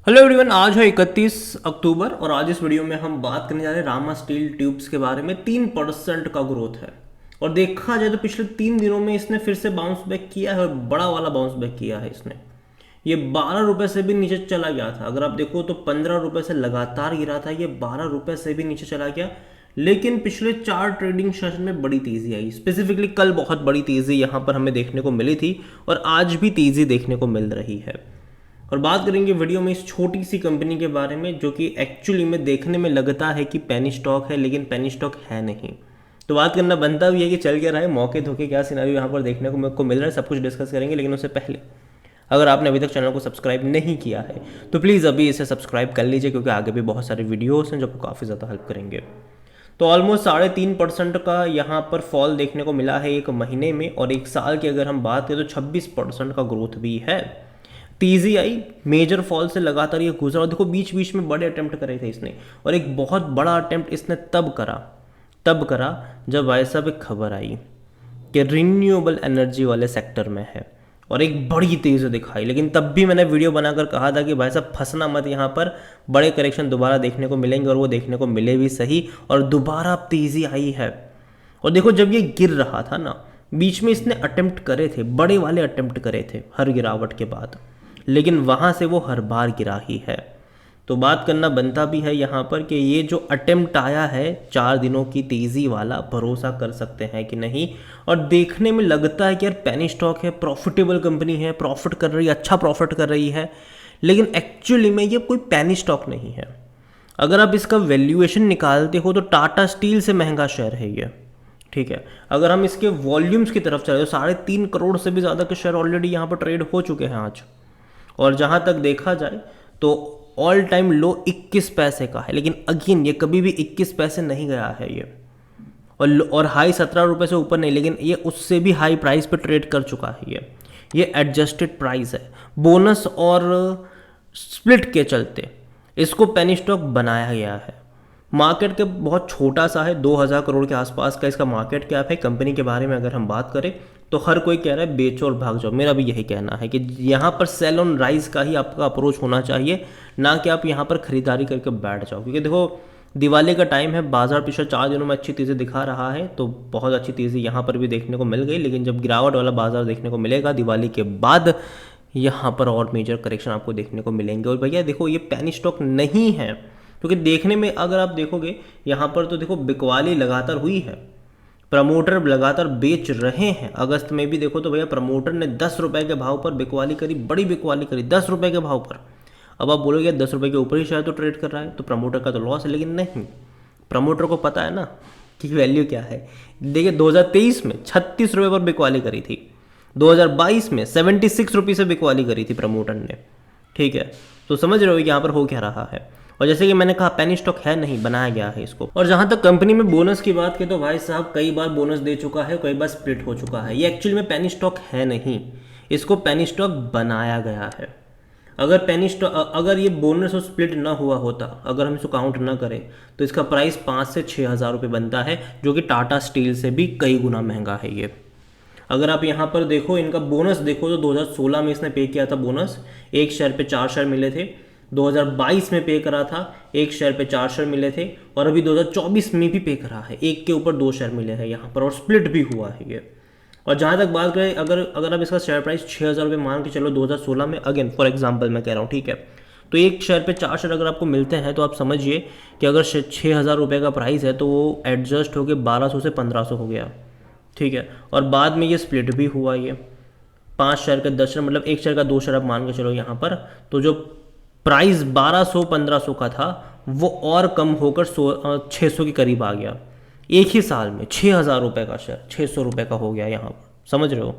Hello everyone, आज है 31 अक्टूबर और आज इस वीडियो में हम बात करने जा रहे हैं रामा स्टील ट्यूब्स के बारे में। 3% का ग्रोथ है और देखा जाए तो पिछले 3 दिनों में इसने फिर से बाउंस बैक किया है और बड़ा वाला बाउंस बैक किया है इसने। ये 12 रुपये से भी नीचे चला गया था, अगर आप देखो तो 15 रुपये से लगातार गिरा था, ये 12 रुपये से भी नीचे चला गया। लेकिन पिछले 4 ट्रेडिंग सेशन में बड़ी तेज़ी आई, स्पेसिफिकली कल बहुत बड़ी तेज़ी यहाँ पर हमें देखने को मिली थी और आज भी तेज़ी देखने को मिल रही है। और बात करेंगे वीडियो में इस छोटी सी कंपनी के बारे में जो कि एक्चुअली में देखने में लगता है कि पेनी स्टॉक है, लेकिन पेनी स्टॉक है नहीं। तो बात करना बनता भी है कि चल क्या रहा है, मौके धोखे क्या सिनेरियो यहाँ पर देखने को मिल रहा है, सब कुछ डिस्कस करेंगे। लेकिन उससे पहले अगर आपने अभी तक चैनल को सब्सक्राइब नहीं किया है तो प्लीज़ अभी इसे सब्सक्राइब कर लीजिए, क्योंकि आगे भी बहुत सारे वीडियोस हैं जो आपको काफ़ी ज़्यादा हेल्प करेंगे। तो ऑलमोस्ट 3.5% का यहाँ पर फॉल देखने को मिला है एक महीने में, और एक साल की अगर हम बात करें तो 26% का ग्रोथ भी है। तेजी आई, मेजर फॉल से लगातार ये गुजरा। और देखो बीच बीच में बड़े अटेम्प्ट करे थे इसने, और एक बहुत बड़ा अटेम्प्ट इसने तब करा जब भाई साहब एक खबर आई कि रिन्यूएबल एनर्जी वाले सेक्टर में है, और एक बड़ी तेज़ी दिखाई। लेकिन तब भी मैंने वीडियो बनाकर कहा था कि भाई साहब फंसना मत, यहाँ पर बड़े करेक्शन दोबारा देखने को मिलेंगे, और वो देखने को मिले भी सही, और दोबारा अब तेज़ी आई है। और देखो जब ये गिर रहा था ना, बीच में इसने अटेम्प्ट करे थे, बड़े वाले अटेम्प्ट करे थे हर गिरावट के बाद, लेकिन वहाँ से वो हर बार गिरा ही है। तो बात करना बनता भी है यहाँ पर कि ये जो अटेम्प्ट आया है 4 दिनों की तेज़ी वाला, भरोसा कर सकते हैं कि नहीं। और देखने में लगता है कि यार पेनी स्टॉक है, प्रॉफिटेबल कंपनी है, प्रॉफिट कर रही है, अच्छा प्रॉफिट कर रही है, लेकिन एक्चुअली में ये कोई पेनी स्टॉक नहीं है। अगर आप इसका वैल्यूएशन निकालते हो तो टाटा स्टील से महंगा शेयर है ये, ठीक है। अगर हम इसके वॉल्यूम्स की तरफ चले तो 3.5 करोड़ से भी ज़्यादा के शेयर ऑलरेडी यहाँ पर ट्रेड हो चुके हैं आज। और जहाँ तक देखा जाए तो ऑल टाइम लो 21 पैसे का है, लेकिन अगेन ये कभी भी 21 पैसे नहीं गया है ये, और हाई 17 रुपये से ऊपर नहीं, लेकिन ये उससे भी हाई प्राइस पे ट्रेड कर चुका है ये एडजस्टेड प्राइस है। बोनस और स्प्लिट के चलते इसको पेनी स्टॉक बनाया गया है। मार्केट के बहुत छोटा सा है, 2000 करोड़ के आसपास का इसका मार्केट कैप है। कंपनी के बारे में अगर हम बात करें तो हर कोई कह रहा है बेचो और भाग जाओ, मेरा भी यही कहना है कि यहाँ पर सेल ऑन राइज का ही आपका अप्रोच होना चाहिए, ना कि आप यहाँ पर खरीदारी करके बैठ जाओ। क्योंकि देखो दिवाली का टाइम है, बाजार पिछले 4 दिनों में अच्छी तेज़ी दिखा रहा है, तो बहुत अच्छी तेज़ी यहाँ पर भी देखने को मिल गई। लेकिन जब गिरावट वाला बाजार देखने को मिलेगा दिवाली के बाद, यहाँ पर और मेजर करेक्शन आपको देखने को मिलेंगे। और भैया देखो ये पेनी स्टॉक नहीं है, क्योंकि देखने में अगर आप देखोगे यहाँ पर तो देखो बिकवाली लगातार हुई है, प्रमोटर लगातार बेच रहे हैं। अगस्त में भी देखो तो भैया प्रमोटर ने 10 रुपये के भाव पर बिकवाली करी, बड़ी बिकवाली करी 10 रुपये के भाव पर। अब आप बोलोगे 10 रुपये के ऊपर ही शायद तो ट्रेड कर रहा है, तो प्रमोटर का तो लॉस है, लेकिन नहीं, प्रमोटर को पता है ना कि वैल्यू क्या है। देखिए 2023 में 36 रुपये पर बिकवाली करी थी, 2022 में 76 रुपये से बिकवाली करी थी प्रमोटर ने, ठीक है। तो समझ रहे हो कि यहाँ पर हो क्या रहा है। और जैसे कि मैंने कहा पेनी स्टॉक है नहीं, बनाया गया है इसको। और जहाँ तक कंपनी में बोनस की बात की तो भाई साहब कई बार बोनस दे चुका है, कई बार स्प्लिट हो चुका है। ये एक्चुअली में पेनी स्टॉक है नहीं, इसको पेनी स्टॉक बनाया गया है। अगर ये बोनस और स्प्लिट ना हुआ होता, अगर हम इसको काउंट ना करें, तो इसका प्राइस 5 से 6 हज़ार रुपये बनता है, जो कि टाटा स्टील से भी कई गुना महंगा है ये। अगर आप यहाँ पर देखो इनका बोनस देखो तो 2016 में इसने पे किया था बोनस, एक शेयर पे 4 शेयर मिले थे। 2022 में पे करा था, एक शेयर पे 4 शेयर मिले थे, और अभी 2024 में भी पे करा है, एक के ऊपर 2 शेयर मिले हैं यहाँ पर, और स्प्लिट भी हुआ है ये। और जहाँ तक बात करें अगर आप इसका शेयर प्राइस 6,000 रुपये मान के चलो 2016 में, अगेन फॉर एग्जांपल मैं कह रहा हूँ, ठीक है, तो एक शेयर पे 4 शेयर अगर आपको मिलते हैं तो आप समझिए कि अगर 6,000 रुपये का प्राइस है तो वो एडजस्ट होकर 1200 से 1500 हो गया, ठीक है। और बाद में ये स्प्लिट भी हुआ, ये 5 शेयर का 10 शेयर, मतलब एक शेयर का 2 शेयर आप मान के चलो यहाँ पर, तो जो प्राइस 1200-1500 का था वो और कम होकर 600 के करीब आ गया। एक ही साल में 6,000 रुपये का शेयर 600 रुपये का हो गया यहाँ पर, समझ रहे हो।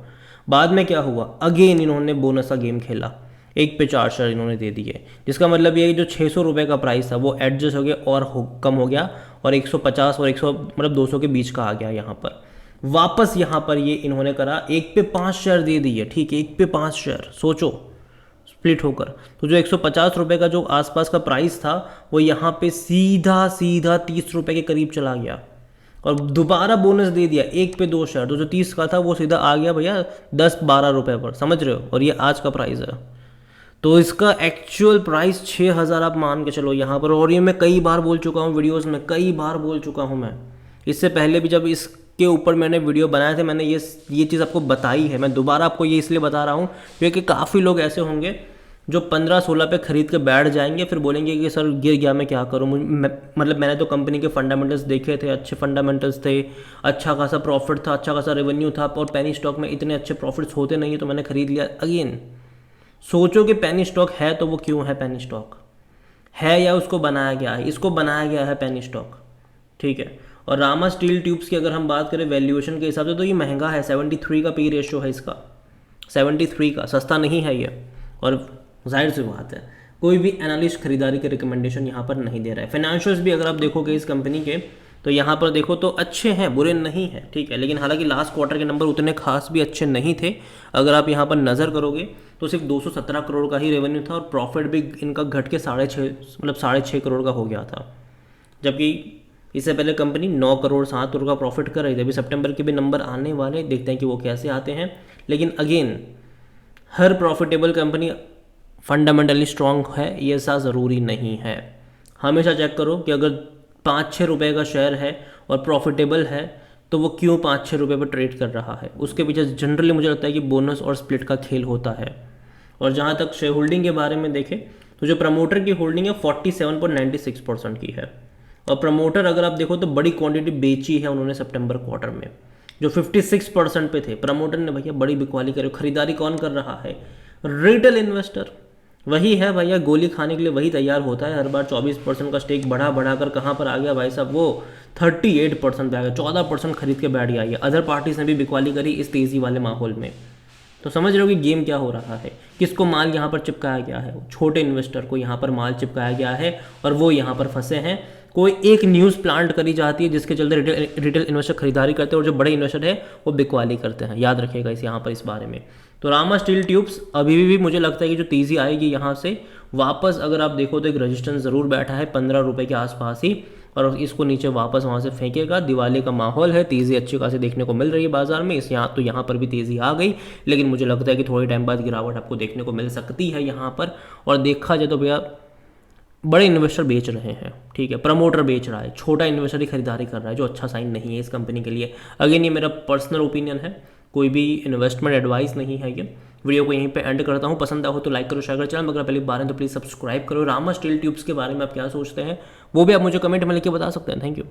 बाद में क्या हुआ, अगेन इन्होंने बोनस का गेम खेला, एक पे 4 शेयर इन्होंने दे दिए, जिसका मतलब ये जो 600 रुपये का प्राइस था वो एडजस्ट हो गया और कम हो गया, और 150 और 100 मतलब 200 के बीच का आ गया यहाँ पर। वापस यहाँ पर ये इन्होंने करा, एक पे 5 शेयर दे दिए, ठीक है, एक पे 5 शेयर, सोचो स्प्लिट होकर, तो जो 150 रुपये का जो आसपास का प्राइस था वो यहाँ पे सीधा 30 रुपये के करीब चला गया, और दोबारा बोनस दे दिया, एक पे 2 शेयर, तो जो 30 का था वो सीधा आ गया भैया 10-12 रुपये पर, समझ रहे हो। और ये आज का प्राइस है, तो इसका एक्चुअल प्राइस 6,000 आप मान के चलो यहाँ पर। और ये मैं कई बार बोल चुका हूँ वीडियोस में, कई बार बोल चुका हूँ मैं। इससे पहले भी जब इसके ऊपर मैंने वीडियो बनाए थे, मैंने ये चीज़ आपको बताई है। मैं दोबारा आपको ये इसलिए बता रहा हूँ क्योंकि काफ़ी लोग ऐसे होंगे जो 15-16 पे खरीद के बैठ जाएंगे, फिर बोलेंगे कि सर गिर गया, मैं क्या करूँ। मतलब मैंने तो कंपनी के फंडामेंटल्स देखे थे, अच्छे फंडामेंटल्स थे, अच्छा खासा प्रॉफिट था, अच्छा खासा रेवेन्यू था, और पेनी स्टॉक में इतने अच्छे प्रॉफिट्स होते नहीं है, तो मैंने खरीद लिया। अगेन सोचो कि पेनी स्टॉक है तो वो क्यों है पेनी स्टॉक है, या उसको बनाया गया है? इसको बनाया गया है पेनी स्टॉक, ठीक है। और रामा स्टील ट्यूब्स की अगर हम बात करें वैल्यूएशन के हिसाब से तो ये महंगा है, 73 का पी रेशियो है इसका, 73 का, सस्ता नहीं है ये। और जाहिर सी बात है कोई भी एनालिस्ट खरीदारी के रिकमेंडेशन यहाँ पर नहीं दे रहा है। फाइनेंशियल्स भी अगर आप देखोगे इस कंपनी के तो यहाँ पर देखो तो अच्छे हैं, बुरे नहीं हैं, ठीक है। लेकिन हालांकि लास्ट क्वार्टर के नंबर उतने खास भी अच्छे नहीं थे। अगर आप यहाँ पर नज़र करोगे तो सिर्फ 217 करोड़ का ही रेवेन्यू था, और प्रॉफिट भी इनका घट के 6.5 करोड़ का हो गया था। जबकि इससे पहले कंपनी 9 करोड़ 7 करोड़ का प्रॉफिट कर रही थी। अभी सितंबर के भी नंबर आने वाले, देखते हैं कि वो कैसे आते हैं। लेकिन अगेन हर प्रॉफिटेबल कंपनी फंडामेंटली स्ट्रांग है ये ऐसा ज़रूरी नहीं है। हमेशा चेक करो कि अगर 5-6 रुपये का शेयर है और प्रॉफिटेबल है तो वो क्यों 5-6 रुपये पर ट्रेड कर रहा है। उसके पीछे जनरली मुझे लगता है कि बोनस और स्प्लिट का खेल होता है। और जहाँ तक शेयर होल्डिंग के बारे में देखें तो जो प्रमोटर की होल्डिंग है 47.96% की है। और प्रमोटर अगर आप देखो तो बड़ी क्वांटिटी बेची है उन्होंने सितंबर क्वार्टर में, जो 56% पे थे। प्रमोटर ने भैया बड़ी बिकवाली करी। खरीदारी कौन कर रहा है? Retail investor. वही है भैया, गोली खाने के लिए वही तैयार होता है हर बार। 24% का स्टेक बढ़ा कर कहाँ पर आ गया भाई साहब, वो 38% पे आ गया, 14% खरीद के बैठ गया। अदर पार्टीज ने भी बिकवाली करी इस तेज़ी वाले माहौल में। तो समझ रहे हो कि गेम क्या हो रहा है, किसको माल यहाँ पर चिपकाया गया है? छोटे इन्वेस्टर को यहाँ पर माल चिपकाया गया है और वो यहाँ पर फंसे हैं। कोई एक न्यूज़ प्लांट करी जाती है जिसके चलते रिटेल इन्वेस्टर खरीदारी करते हैं, और जो बड़े इन्वेस्टर है वो बिकवाली करते हैं। याद रखिएगा यहाँ पर इस बारे में। तो रामा स्टील ट्यूब्स अभी भी मुझे लगता है कि जो तेज़ी आएगी यहाँ से वापस, अगर आप देखो तो एक रजिस्टेंस ज़रूर बैठा है 15 रुपये के आसपास ही, और इसको नीचे वापस वहाँ से फेंकेगा। दिवाली का माहौल है, तेज़ी अच्छी खासी देखने को मिल रही है बाजार में। यहाँ पर भी तेज़ी आ गई, लेकिन मुझे लगता है कि थोड़े टाइम बाद गिरावट आपको देखने को मिल सकती है यहाँ पर। और देखा जाए तो भैया बड़े इन्वेस्टर बेच रहे हैं, ठीक है, प्रमोटर बेच रहा है, छोटा इन्वेस्टर ही खरीदारी कर रहा है, जो अच्छा साइन नहीं है इस कंपनी के लिए। अगेन ये मेरा पर्सनल ओपिनियन है, कोई भी इन्वेस्टमेंट एडवाइस नहीं है ये। वीडियो को यहीं पे एंड करता हूँ। पसंद आया हो तो लाइक करो, शेयर करो। चैनल अगर पहली बार है तो प्लीज़ सब्सक्राइब करो। रामा स्टील ट्यूब्स के बारे में आप क्या सोचते हैं वो भी आप मुझे कमेंट में लिख के बता सकते हैं। Thank you.